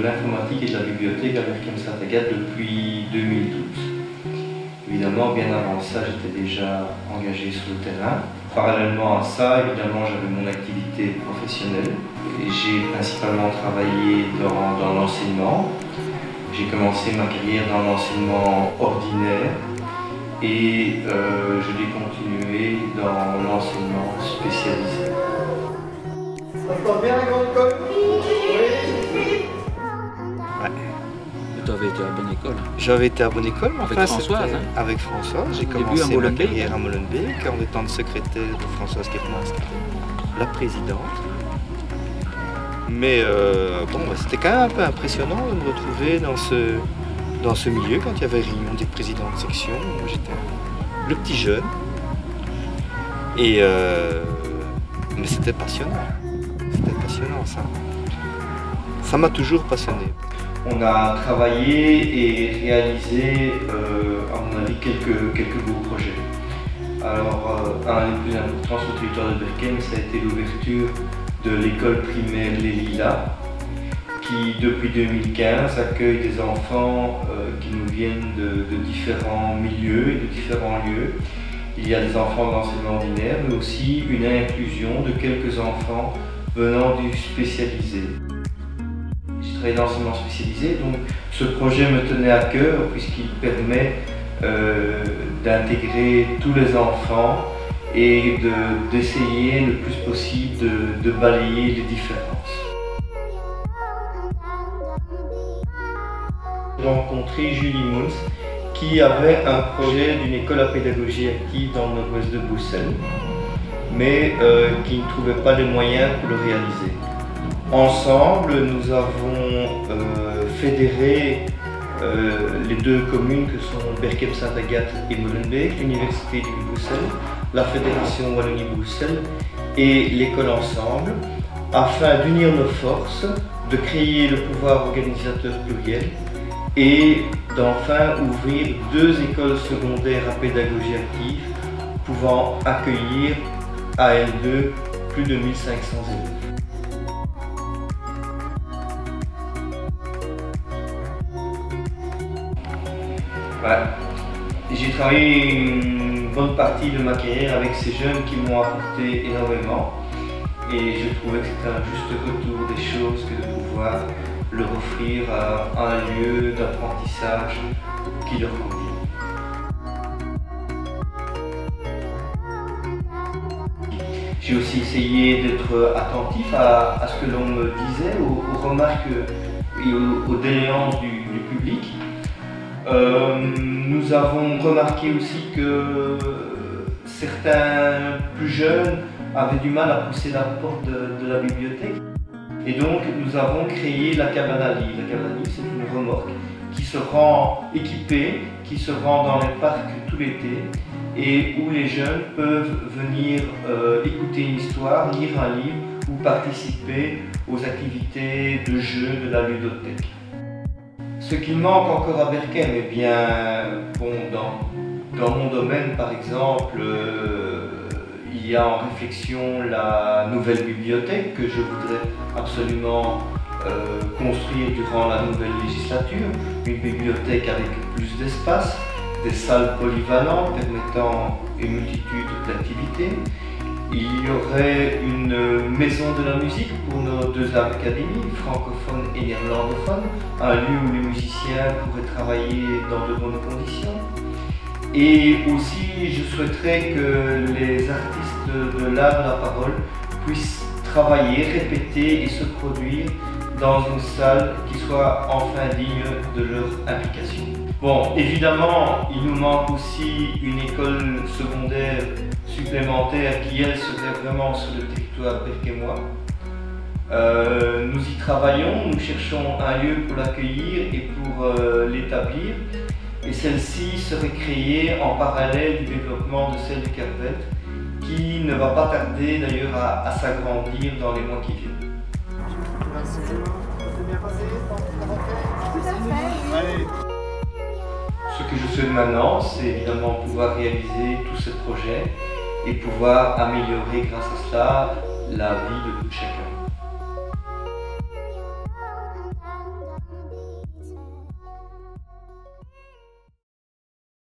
l'informatique et de la bibliothèque à Berchem Saint-Agathe depuis 2012. Évidemment, bien avant ça, j'étais déjà engagé sur le terrain. Parallèlement à ça, évidemment, j'avais mon activité professionnelle. J'ai principalement travaillé dans l'enseignement. J'ai commencé ma carrière dans l'enseignement ordinaire et je l'ai continué dans l'enseignement spécialisé. Ça se passe bien la grande école? Oui. Ouais. Tu avais été à bonne école. J'avais été à bonne école, mais Avec enfin, Françoise, hein? Avec Françoise, j'ai Au début commencé à ma Molenbeek. carrière à Molenbeek en étant le secrétaire de Françoise Kepmans, qui était la présidente. Mais bon, c'était quand même un peu impressionnant de me retrouver dans ce milieu quand il y avait réunion des présidents de section. Moi, j'étais le petit jeune. Et mais c'était passionnant. C'était passionnant, ça. Ça m'a toujours passionné. On a travaillé et réalisé, à mon avis, quelques beaux projets. Alors, un des plus importants sur le territoire de Berchem, ça a été l'ouverture de l'école primaire Les Lilas, qui depuis 2015 accueille des enfants qui nous viennent de différents milieux et de différents lieux. Il y a des enfants de l'enseignement ordinaire, mais aussi une inclusion de quelques enfants venant du spécialisé. J'ai travaillé dans l'enseignement spécialisé, donc ce projet me tenait à cœur puisqu'il permet d'intégrer tous les enfants et d'essayer le plus possible de balayer les différences. J'ai rencontré Julie Mons qui avait un projet d'une école à pédagogie active dans le nord-ouest de Bruxelles, mais qui ne trouvait pas les moyens pour le réaliser. Ensemble, nous avons fédéré les deux communes que sont Berchem Saint-Agathe et Molenbeek, l'Université de Bruxelles, la Fédération Wallonie-Bruxelles et l'école ensemble, afin d'unir nos forces, de créer le pouvoir organisateur pluriel et d'enfin ouvrir deux écoles secondaires à pédagogie active pouvant accueillir à elles deux plus de 1500 élèves. Voilà. J'ai travaillé une bonne partie de ma carrière avec ces jeunes qui m'ont apporté énormément et je trouvais que c'était un juste retour des choses que de pouvoir leur offrir un lieu d'apprentissage qui leur convient. J'ai aussi essayé d'être attentif à ce que l'on me disait, aux remarques et aux doléances du public. Nous avons remarqué aussi que certains plus jeunes avaient du mal à pousser la porte de la bibliothèque. Et donc nous avons créé la cabane à livres. La cabane à livres, c'est une remorque qui se rend équipée, qui se rend dans les parcs tout l'été et où les jeunes peuvent venir écouter une histoire, lire un livre ou participer aux activités de jeu de la ludothèque. Ce qui manque encore à Berchem, eh bien, bon, dans mon domaine par exemple, il y a en réflexion la nouvelle bibliothèque que je voudrais absolument construire durant la nouvelle législature. Une bibliothèque avec plus d'espace, des salles polyvalentes permettant une multitude d'activités. Il y aurait une maison de la musique pour nos deux académies, francophones et néerlandophones, un lieu où les musiciens pourraient travailler dans de bonnes conditions. Et aussi, je souhaiterais que les artistes de l'art de la parole puissent travailler, répéter et se produire dans une salle qui soit enfin digne de leur implication. Bon, évidemment, il nous manque aussi une école secondaire supplémentaire qui, elle, serait vraiment sur le territoire berchemois. Nous y travaillons, nous cherchons un lieu pour l'accueillir et pour l'établir. Et celle-ci serait créée en parallèle du développement de celle du Cap-Vert, qui ne va pas tarder d'ailleurs à s'agrandir dans les mois qui viennent. C'est bien passé, Tout à fait. Allez. Ce que je souhaite maintenant, c'est évidemment pouvoir réaliser tous ces projets et pouvoir améliorer grâce à cela la vie de tout chacun.